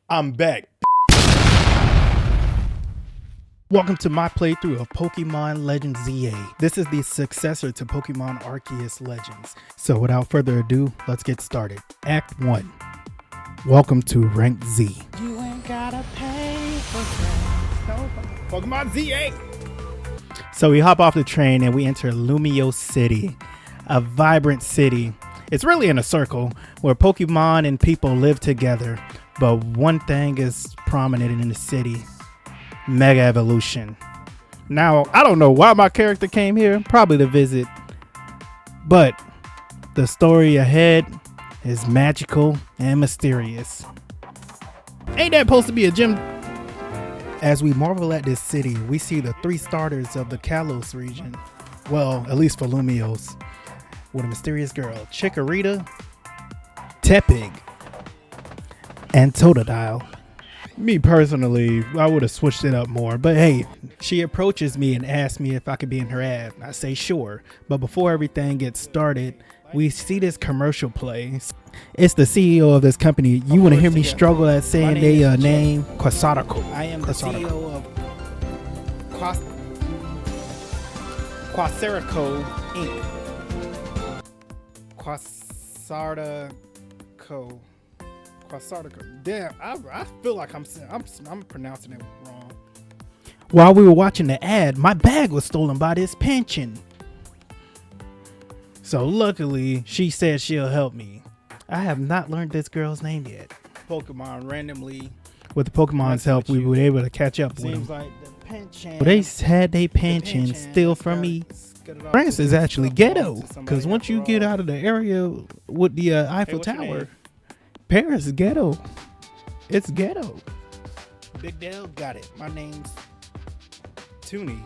I'm back. Welcome to my playthrough of Pokémon Legend ZA. This is the successor to Pokémon Arceus Legends. So without further ado, let's get started. Act 1. Welcome to Rank Z. You ain't gotta pay for Pokémon ZA. So we hop off the train and we enter Lumio City, a vibrant city. It's really in a circle where Pokemon and people live together, but one thing is prominent in the city: Mega Evolution. Now, I don't know why my character came here, probably to visit, but the story ahead is magical and mysterious. Ain't that supposed to be a gym? As we marvel at this city, we see the 3 starters of the Kalos region. Well, at least for Lumios. With a mysterious girl, Chikorita, Tepig, and Totodile. Me personally, I would have switched it up more, but hey, she approaches me and asks me if I could be in her ad. I say sure, but before everything gets started, we see this commercial play. It's the CEO of this company. You want to hear me struggle at saying their name? Quasarco. I am the CEO of Quasarco Inc. Quasarco. Damn, I feel like I'm pronouncing it wrong. While we were watching the ad, my bag was stolen by this pension. So luckily, she said she'll help me. I have not learned this girl's name yet. Pokemon randomly. With the Pokemon's help, we were able to catch up with them. Like the pension, but they had their pension steal from me. France is actually ghetto, because once you get out of the area with the Eiffel Tower, Paris is ghetto. It's ghetto. Big Dale, got it. My name's Toonie.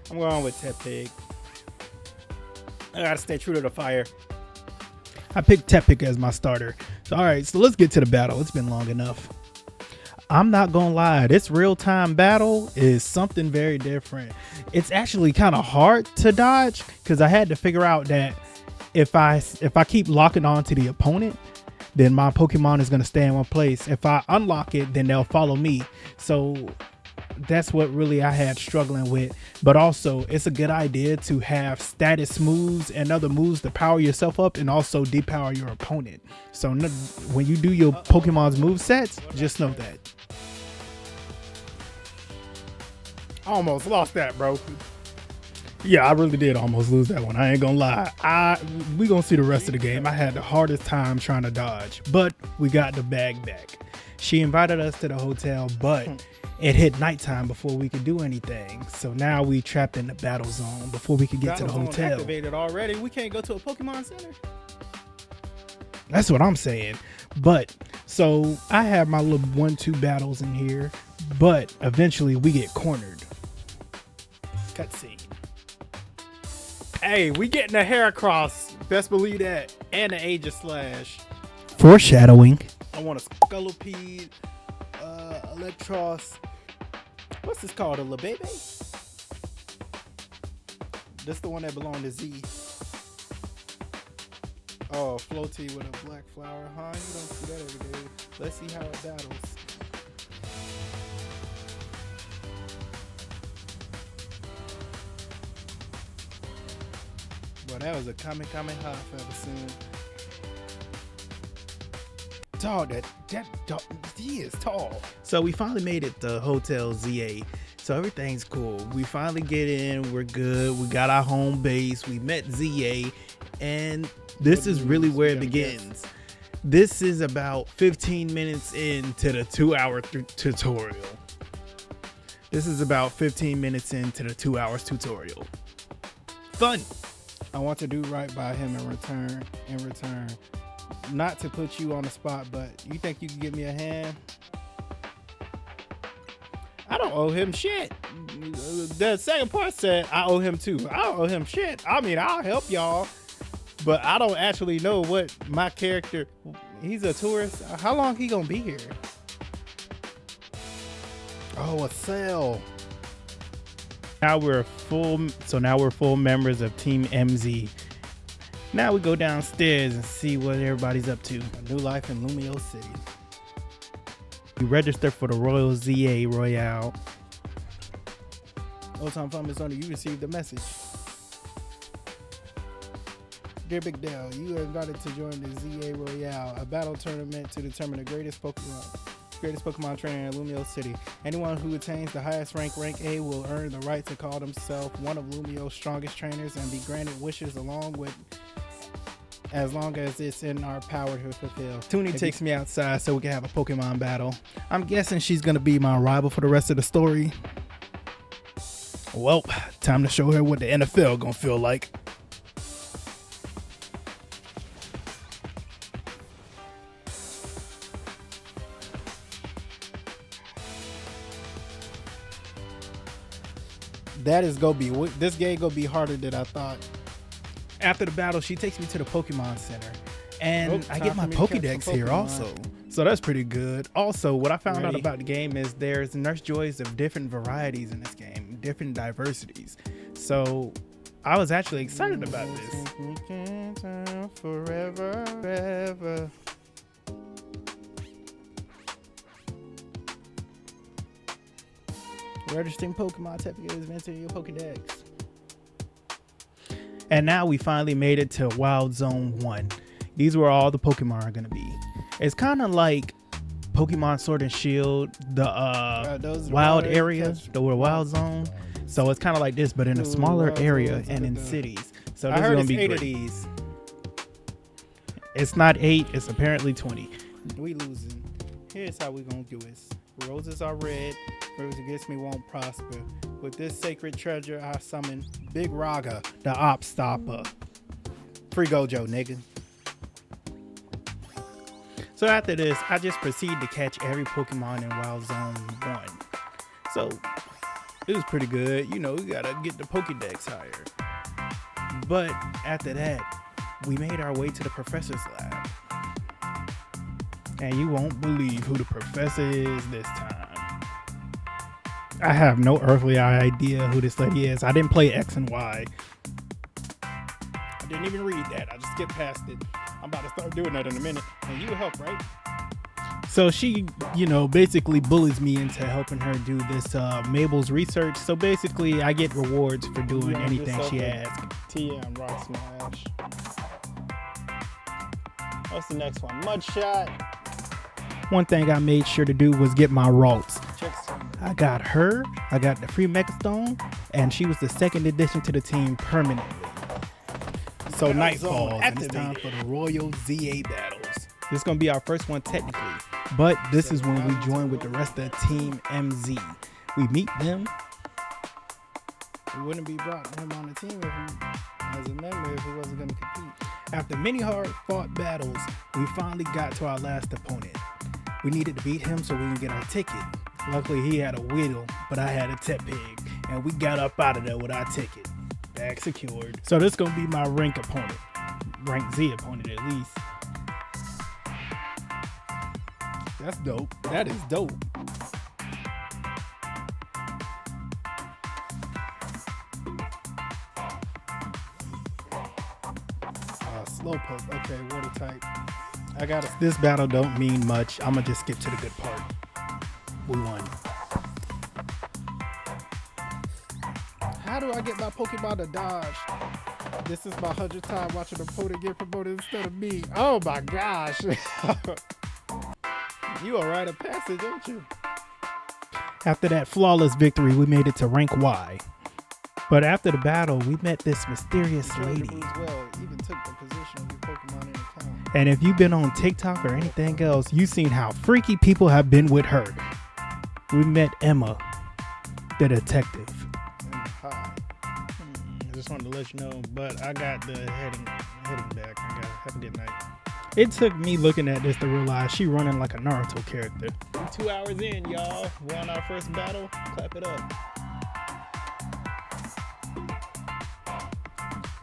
I'm going with Tepig. I gotta stay true to the fire. I picked Tepig as my starter. So, alright, so let's get to the battle. It's been long enough. I'm not gonna lie, this real-time battle is something very different. It's actually kind of hard to dodge, because I had to figure out that if I keep locking on to the opponent, then my Pokemon is gonna stay in one place. If I unlock it, then they'll follow me. So that's what really I had struggling with. But also, it's a good idea to have status moves and other moves to power yourself up and also depower your opponent. So when you do your Pokemon's move sets, just know that. Almost lost that, bro. Yeah, I really did almost lose that one. I ain't gonna lie. We gonna see the rest of the game. I had the hardest time trying to dodge, but we got the bag back. She invited us to the hotel, but it hit nighttime before we could do anything. So now we trapped in the battle zone before we could get to the hotel. Activated already. We can't go to a Pokemon Center. That's what I'm saying. But so I have my little 1-2 battles in here, but eventually we get cornered. Cutscene. Hey, we getting a Heracross. Best believe that. And an Aegis Slash. Foreshadowing. I want a Scolipede, Electros. What's this called? A Lebebe? This the one that belonged to Z. Oh, Floaty with a black flower. Huh? You don't see that every day. Let's see how it battles. Well, that was a Kamehameha I've ever seen. Dog, that dog, he is tall. So we finally made it to Hotel ZA. So everything's cool. We finally get in. We're good. We got our home base. We met ZA. And this is really where it begins. This is about 15 minutes into the 2-hour tutorial. This is about 15 minutes into the 2 hours tutorial. Fun. I want to do right by him in return. Not to put you on the spot, but you think you can give me a hand? I don't owe him shit. The second part said I owe him too. I don't owe him shit. I mean, I'll help y'all, but I don't actually know what my character. He's a tourist. How long he gonna be here? Oh, a sale. Now we're full members of Team MZ. Now we go downstairs and see what everybody's up to. A new life in Lumio City. You register for the Royal ZA Royale. Old Time Farmers Owner, you received the message. Dear Big Dale, you are invited to join the ZA Royale, a battle tournament to determine the greatest Pokemon trainer in Lumio City. Anyone who attains the highest rank A, will earn the right to call themselves one of Lumio's strongest trainers and be granted wishes as long as it's in our power to fulfill. Toonie takes me outside so we can have a Pokemon battle. I'm guessing she's gonna be my rival for the rest of the story. Well, time to show her what the NFL gonna feel like. That is gonna be, this game gonna be harder than I thought. After the battle, she takes me to the Pokemon Center, and I get my Pokédex here also. So that's pretty good. Also, what I found out about the game is there's Nurse Joys of different varieties in this game, different diversities. So I was actually excited about this. Forever. Registering Pokemon technically is entering your Pokédex. And now we finally made it to Wild Zone 1. These were all the Pokemon are gonna be. It's kind of like Pokemon Sword and Shield, the wild area, the Wild Zone. So it's kind of like this, but in a smaller area and in cities. So this is gonna be great. Of these. It's not 8, it's apparently 20. We losing. Here's how we gonna do this. Roses are red, roses against me won't prosper. With this sacred treasure, I summon Big Raga, the Op Stopper. Free Gojo, nigga. So after this, I just proceed to catch every Pokemon in Wild Zone 1. So it was pretty good. You know, we gotta get the Pokédex higher. But after that, we made our way to the professor's lab. And you won't believe who the professor is this time. I have no earthly idea who this lady is. I didn't play X and Y. I didn't even read that. I just skipped past it. I'm about to start doing that in a minute. And you help, right? So she, you know, basically bullies me into helping her do this Mabel's research. So basically, I get rewards for doing anything she asks. TM Rock Smash. What's the next one? Mud Shot. One thing I made sure to do was get my Ralts. I got her, I got the free Megastone, and she was the second addition to the team permanently. So Nightfall, and it's time for the Royal ZA battles. This is going to be our first one technically, but this is when we join with the rest of Team MZ. We meet them. We wouldn't be brought him on the team as a member if he wasn't going to compete. After many hard-fought battles, we finally got to our last opponent. We needed to beat him so we can get our ticket. Luckily, he had a Weedle, but I had a Tepig, and we got up out of there with our ticket. Bag secured. So this is going to be my rank opponent. Rank Z opponent, at least. That's dope. That is dope. Slowpoke. Okay, water type. I got it. This battle don't mean much. I'm gonna just skip to the good part. We won. How do I get my Pokemon to dodge? This is my 100th time watching the opponent get promoted instead of me. Oh my gosh. You a rite of passage, aren't you? After that flawless victory, we made it to rank Y. But after the battle, we met this mysterious lady. And if you've been on TikTok or anything else, you've seen how freaky people have been with her. We met Emma, the detective. Hi. I just wanted to let you know, but I got the heading back. I got have a good night. It took me looking at this to realize she running like a Naruto character. 2 hours in, y'all. Won our first battle. Clap it up.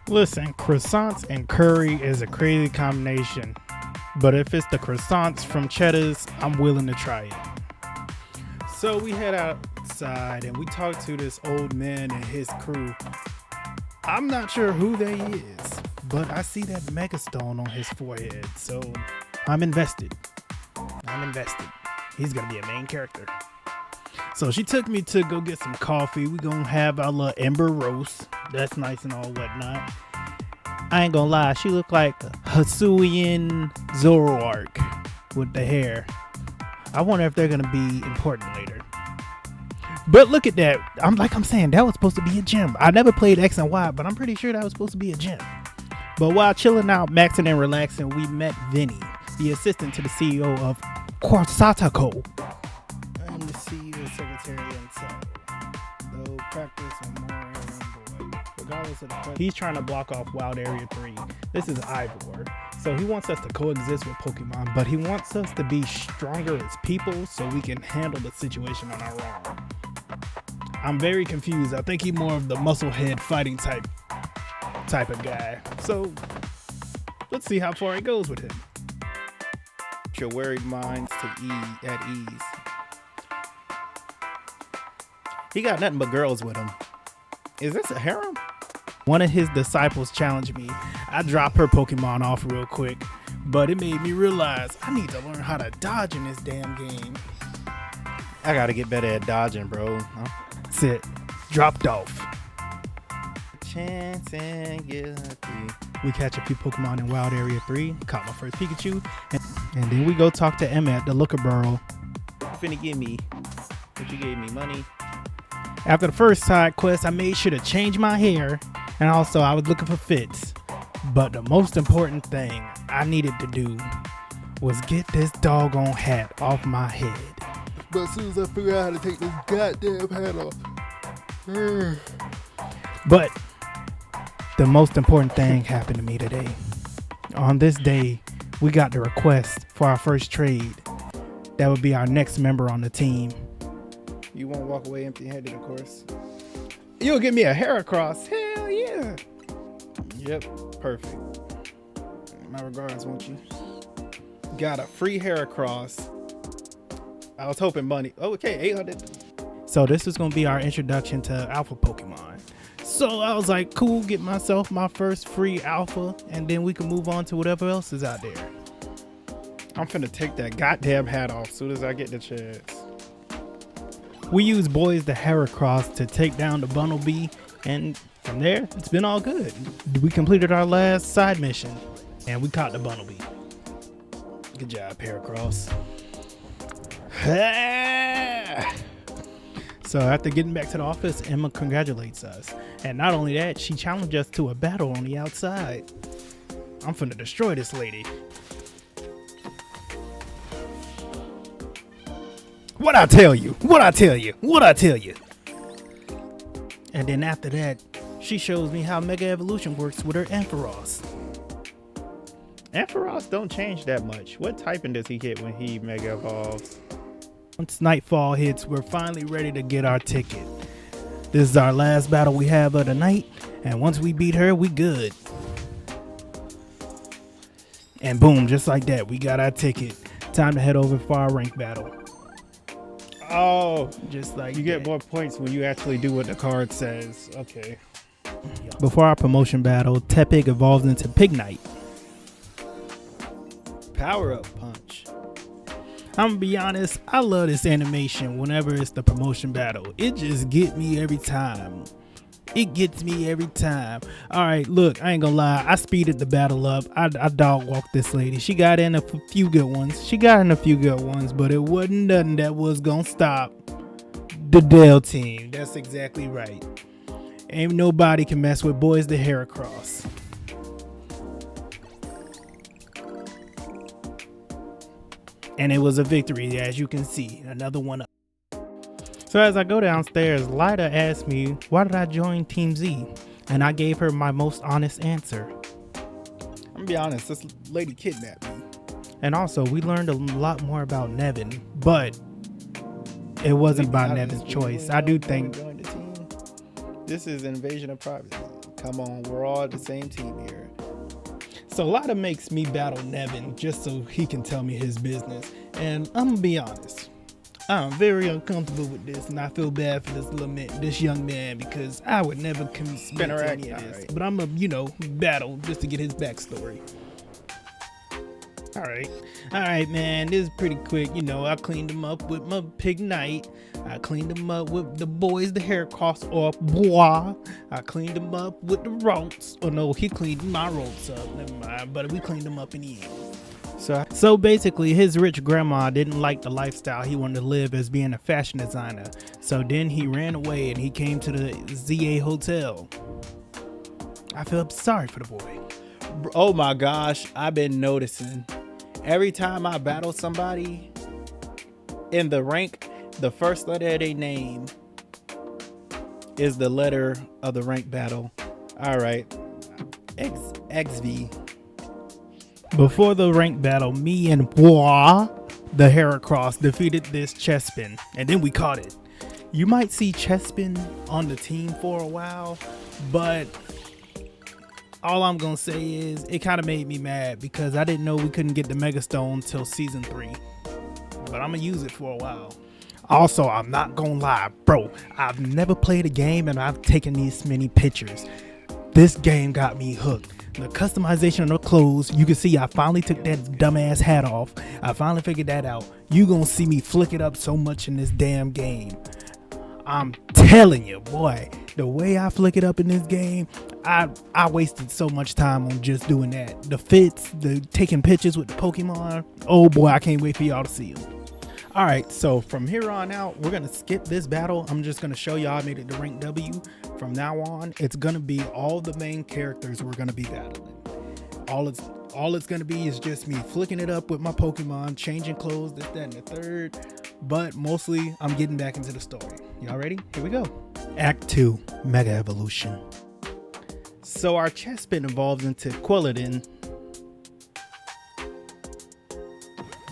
Listen, croissants and curry is a crazy combination, but if it's the croissants from Cheddar's, I'm willing to try it. So we head outside and we talk to this old man and his crew. I'm not sure who they is, but I see that Megastone on his forehead, so I'm invested. He's gonna be a main character. So she took me to go get some coffee. We gonna have our little ember roast. That's nice and all whatnot. I ain't gonna lie, she looked like Hisuian Zoroark with the hair. I wonder if they're gonna be important later. But look at that. I'm saying, that was supposed to be a gym. I never played X and Y, but I'm pretty sure that was supposed to be a gym. But while chilling out, maxing and relaxing, we met Vinny, the assistant to the CEO of Quasatako. I'm the CEO, secretary, and so no practice and more boy. Regardless of the question, he's trying to block off Wild Area 3. This is Ivor. So he wants us to coexist with Pokemon, but he wants us to be stronger as people so we can handle the situation on our own. I'm very confused. I think he's more of the musclehead fighting type of guy. So let's see how far it goes with him. Put your worried minds at ease. He got nothing but girls with him. Is this a harem? One of his disciples challenged me. I dropped her Pokemon off real quick, but it made me realize I need to learn how to dodge in this damn game. I gotta get better at dodging, bro. That's it. Dropped off. Chance and guilty. We catch a few Pokemon in Wild Area 3. Caught my first Pikachu. And then we go talk to Emma at the Looker Burrow. What you finna give me? What you gave me? Money? After the first side quest, I made sure to change my hair. And also, I was looking for fits. But the most important thing I needed to do was get this doggone hat off my head. But as soon as I figure out how to take this goddamn hat off. But the most important thing happened to me today. On this day, we got the request for our first trade. That would be our next member on the team. You won't walk away empty-handed, of course. You'll give me a Heracross. Hell yeah. Yep, perfect. My regards, won't you? Got a free Heracross. I was hoping money. Oh, okay, 800. So this is going to be our introduction to Alpha Pokemon. So I was like, cool, get myself my first free Alpha, and then we can move on to whatever else is out there. I'm finna take that goddamn hat off as soon as I get the chance. We used Boys the Heracross to take down the Bunnelby, and from there, it's been all good. We completed our last side mission, and we caught the Bunnelby. Good job, Heracross. So after getting back to the office, Emma congratulates us. And not only that, she challenged us to a battle on the outside. I'm finna destroy this lady. What I tell you? What I tell you? What I tell you? And then after that, she shows me how Mega Evolution works with her Ampharos. Ampharos don't change that much. What typing does he get when he Mega Evolves? Once nightfall hits, we're finally ready to get our ticket. This is our last battle we have of the night, and once we beat her, we good. And boom, just like that, we got our ticket. Time to head over for our rank battle. Oh, just like you get more points when you actually do what the card says. Okay. Before our promotion battle, Tepig evolves into Pignite. Power up punch. I'm gonna be honest, I love this animation whenever it's the promotion battle. It just gets me every time. It gets me every time. Alright, look, I ain't gonna lie. I speeded the battle up. I dog walked this lady. She got in a few good ones. But it wasn't nothing that was gonna stop the Dell team. That's exactly right. Ain't nobody can mess with Boys the Heracross. And it was a victory, as you can see. Another one up. So as I go downstairs, Lyda asked me, why did I join Team Z? And I gave her my most honest answer. I'm gonna be honest, this lady kidnapped me. And also, we learned a lot more about Nevin, but it wasn't by Nevin's choice. I do think this is invasion of privacy. Come on, we're all the same team here. So Lyda makes me battle Nevin just so he can tell me his business. And I'm gonna be honest, I'm very uncomfortable with this, and I feel bad for this young man because I would never commit to any of this. But I'm gonna, battle just to get his backstory. All right, man. This is pretty quick. You know, I cleaned them up with my pig night. I cleaned them up with the boys, the hair cross off. Bois. I cleaned them up with the ropes. Oh no, he cleaned my ropes up. Never mind. But we cleaned them up in the end. So basically, his rich grandma didn't like the lifestyle he wanted to live as being a fashion designer. So then he ran away and he came to the ZA hotel. I feel sorry for the boy. Oh my gosh, I've been noticing. Every time I battle somebody in the rank, the first letter of their name is the letter of the rank battle. All right, XV. Before the rank battle, me and Bois, the Heracross, defeated this Chespin, and then we caught it. You might see Chespin on the team for a while, but all I'm gonna say is it kind of made me mad because I didn't know we couldn't get the Mega Stone till season 3, but I'm gonna use it for a while. Also, I'm not gonna lie, bro, I've never played a game and I've taken these many pictures. This game got me hooked. The customization of the clothes, you can see I finally took that dumbass hat off. I finally figured that out. You gonna see me flick it up so much in this damn game. I'm telling you, boy, the way I flick it up in this game, I wasted so much time on just doing that. The fits, the taking pictures with the Pokemon. Oh boy, I can't wait for y'all to see them. All right, so from here on out, we're gonna skip this battle. I'm just gonna show y'all I made it to rank W. From now on, it's gonna be all the main characters we're gonna be battling. All it's gonna be is just me flicking it up with my Pokemon, changing clothes, this, that, and the third. But mostly, I'm getting back into the story. Y'all ready? Here we go. Act 2, Mega Evolution. So our Chespin evolves into Quilladin.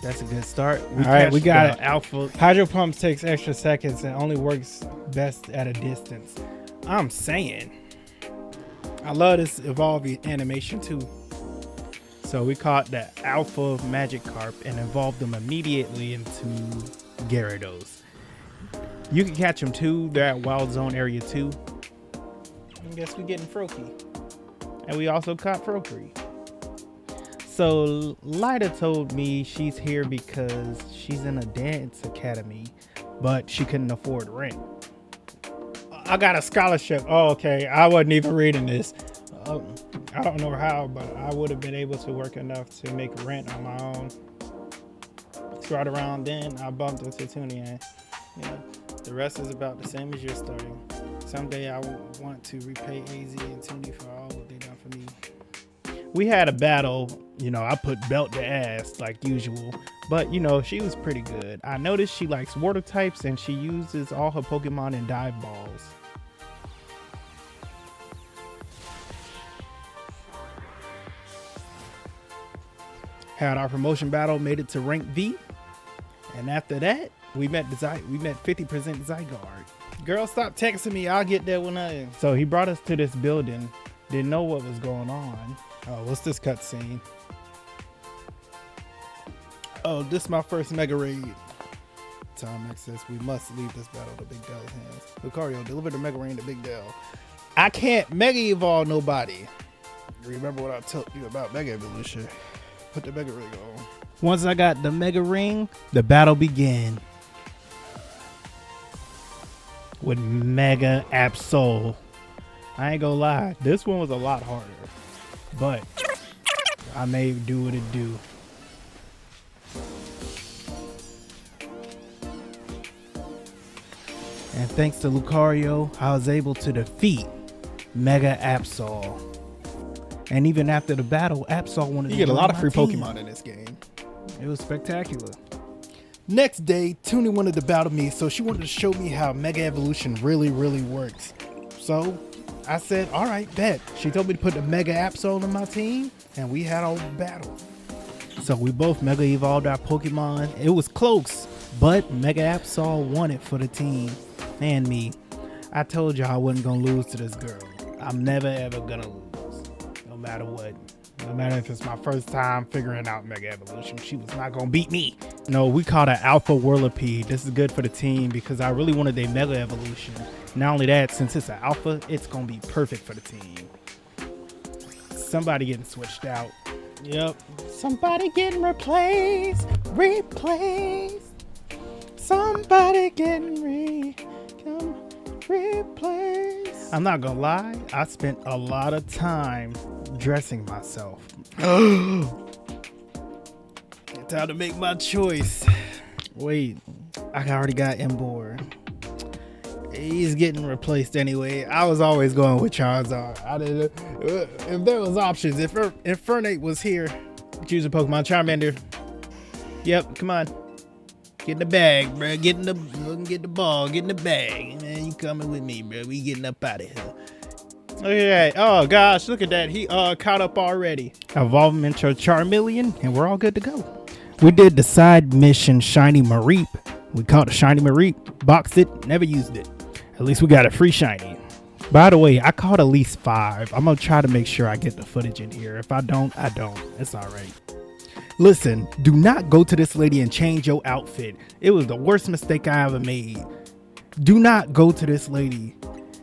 That's a good start. All right, we got it. Alpha. Hydro Pump takes extra seconds and only works best at a distance. I'm saying. I love this evolving animation too. So we caught the Alpha Magikarp and evolved them immediately into Gyarados. You can catch them too. They're at Wild Zone Area 2. I guess we're getting Froakie. And we also caught Froakie. So Lida told me she's here because she's in a dance academy, but she couldn't afford rent. I got a scholarship. Oh, okay. I wasn't even reading this. I don't know how, but I would have been able to work enough to make rent on my own. So right around then, I bumped into Toonie, and the rest is about the same as your story. Someday I want to repay AZ and Toonie for all they done for me. We had a battle. I put belt to ass like usual, but she was pretty good. I noticed she likes water types and she uses all her Pokemon in dive balls. Had our promotion battle, made it to rank V, and after that we met 50% Zygarde. Girl, stop texting me, I'll get there when I am. So he brought us to this building, didn't know what was going on. Oh, what's this cutscene? Oh, this is my first Mega Raid. Time access. We must leave this battle to Big Dell's hands. Lucario, deliver the Mega Raid to Big Dell. I can't Mega Evolve nobody. Remember what I told you about Mega Evolution. Put the Mega Ring on. Once I got the Mega Ring, the battle began. With Mega Absol. I ain't gonna lie, this one was a lot harder. But I may do what it do. And thanks to Lucario, I was able to defeat Mega Absol. And even after the battle, Absol wanted to get a lot of free Pokemon in this game. It was spectacular. Next day, Toonie wanted to battle me, so she wanted to show me how Mega Evolution really works. So I said, all right, bet. She told me to put the Mega Absol on my team, and we had our battle. So we both Mega Evolved our Pokemon. It was close, but Mega Absol won it for the team and me. I told y'all I wasn't gonna lose to this girl. I'm never ever gonna lose, no matter what. No matter if it's my first time figuring out Mega Evolution, she was not gonna beat me. No, we caught an Alpha Whirlipede. This is good for the team because I really wanted a Mega Evolution. Not only that, since it's an Alpha, it's gonna be perfect for the team. Somebody getting switched out. Yep. Somebody getting replaced. Somebody getting replaced. I'm not gonna lie, I spent a lot of time dressing myself. Time to make my choice. Wait, I already got Emboar. He's getting replaced anyway. I was always going with Charizard. I didn't. If there was options, if Infernape was here, choose a Pokemon. Charmander. Yep, come on. Get in the bag, bro. Get the ball. Get in the bag. Man, you coming with me, bro. We getting up out of here. Look at that. Oh gosh, look at that. He caught up already. Evolve him into a Charmeleon, and we're all good to go. We did the side mission Shiny Mareep. We caught a Shiny Mareep, boxed it, never used it. At least we got a free Shiny. By the way, I caught at least 5. I'm gonna try to make sure I get the footage in here. If I don't, I don't. It's all right. Listen, do not go to this lady and change your outfit. It was the worst mistake I ever made. Do not go to this lady.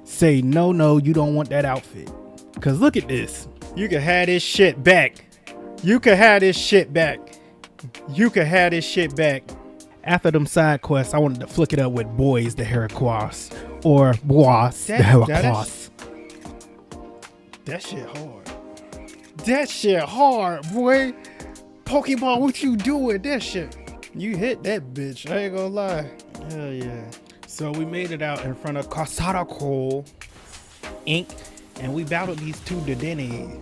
Say, no, you don't want that outfit. Cause look at this. You can have this shit back. You can have this shit back. After them side quests, I wanted to flick it up with Boys the Heracross. Or Bois the Heracross. That shit hard, boy. Pokemon, what you doing? That shit. You hit that bitch. I ain't gonna lie. Hell yeah. So we made it out in front of Kasarako Inc. And we battled these 2 Dedenne.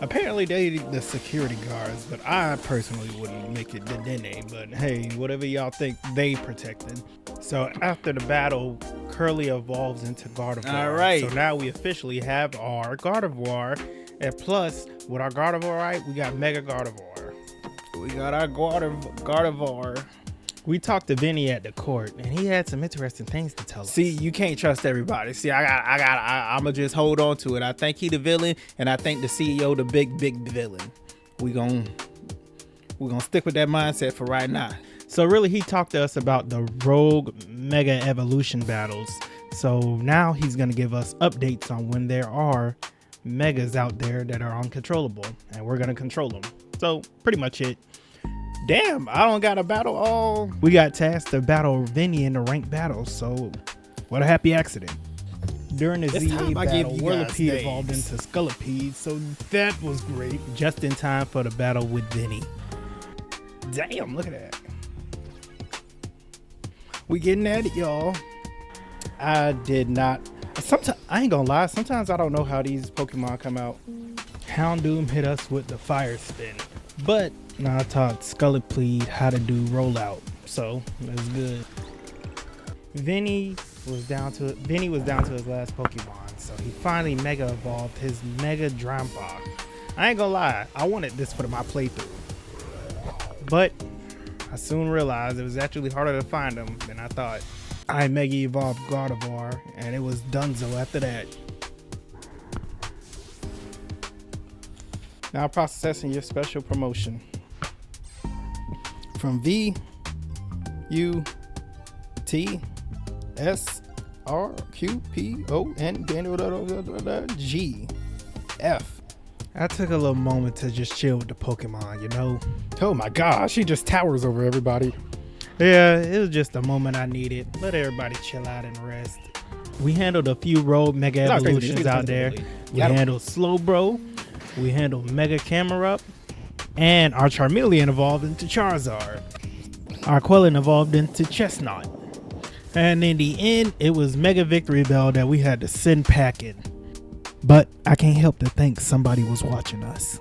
Apparently they the security guards, but I personally wouldn't make it Dedenne. But hey, whatever y'all think, they protected. So after the battle, Curly evolves into Gardevoir. All right. So now we officially have our Gardevoir. And plus, with our Gardevoir, right, we got Mega Gardevoir. We got our Gardevoir. We talked to Vinny at the court, and he had some interesting things to tell us. See, you can't trust everybody. See, I'ma just hold on to it. I think he the villain, and I think the CEO the big villain. We gonna stick with that mindset for right now. So really, he talked to us about the Rogue Mega Evolution battles. So now he's gonna give us updates on when there are Megas out there that are uncontrollable, and we're gonna control them. So pretty much it. Damn, I don't got a battle all. We got tasked to battle Vinny in the ranked battles, so what a happy accident. During the ZA battle, Whirlipede evolved into Scullipede, so that was great. Just in time for the battle with Vinny. Damn, look at that. We getting at it, y'all. I did not. Sometimes I ain't gonna lie, sometimes I don't know how these Pokemon come out. Houndoom hit us with the fire spin, but now I taught Scullipede how to do rollout, so that's good. Vinny was down to his last Pokemon, so he finally Mega evolved his Mega Drampa. I ain't gonna lie, I wanted this for my playthrough, but I soon realized it was actually harder to find them than I thought. I Mega evolved Gardevoir, and it was Dunzo after that. Now processing your special promotion. From V, U, T, S, R, Q, P, O, N, G, F. I took a little moment to just chill with the Pokemon, you know? Oh my gosh, he just towers over everybody. Yeah, it was just a moment I needed. Let everybody chill out and rest. We handled a few Rogue Mega Evolutions out there. We handled Slowbro. We handled Mega Camerupt. And our Charmeleon evolved into Charizard. Our Quillen evolved into Chestnut. And in the end, it was Mega Victory Bell that we had to send packing. But I can't help to think somebody was watching us.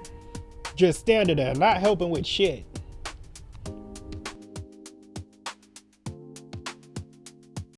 Just standing there, not helping with shit.